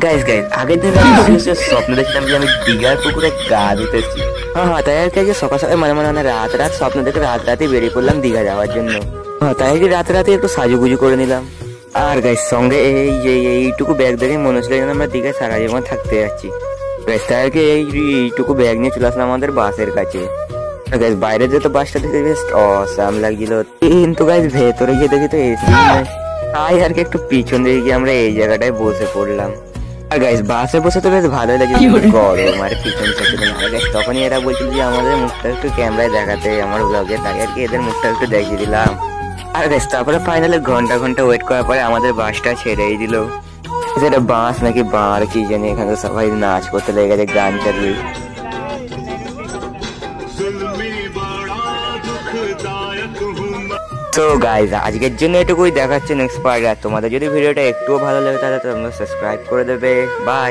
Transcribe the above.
Guys guys আগের দিন স্বপ্ন দেখছিলাম যে আমি দীঘার পুকুরে গা ধুতেছি। হ্যাঁ তাই আর কি সকাল সকাল মানে রাত স্বপ্ন দেখে রাতে বেরিয়ে পড়লাম দীঘা যাওয়ার জন্য। হ্যাঁ তাই আর কি রাতে একটু সাজুগুজু করে নিলাম। আর গাইস সঙ্গে এইটুকু ব্যাগ দেখে মনে হচ্ছিল যেন আমরা দীঘায় সারা জীবন থাকতে যাচ্ছি। গাইস তাই আর কি এইটুকু ব্যাগ নিয়ে চলে আসলাম আমাদের বাসের কাছে। গাইস বাইরে যে তো বাসটা দেখে বেশ অসাম লাগছিল, কিন্তু গাইস ভেতরে গিয়ে দেখি তো এসি নাই। তাই আর কি একটু পিছন দিকে গিয়ে আমরা এই জায়গাটায় বসে পড়লাম। আর গাইস বাসে বসে তো বেশ ভালোই লাগে, গরম আর পিছন চাচ্ছিল না। গাইস তখনই এরা বলছিল যে আমাদের মুখটা একটু ক্যামেরায় দেখাতে আমার ব্লগে, তাই আর কি এদের মুখটা একটু দেখিয়ে দিলাম। আর গাইস তারপরে ফাইনালি ঘন্টা ওয়েট করার পরে আমাদের বাসটা ছেড়েই দিল। সেটা বাস নাকি বাঁড় কি জানি, এখানে সবাই নাচ করতে লেগে গেছে গান চালিয়ে। তো গাইস আজকের জন্য এটুকুই, দেখাচ্ছে নেক্সট পার্ট। আর তোমাদের যদি ভিডিওটা একটুও ভালো লাগে তাহলে তোমরা সাবস্ক্রাইব করে দেবে। বাই।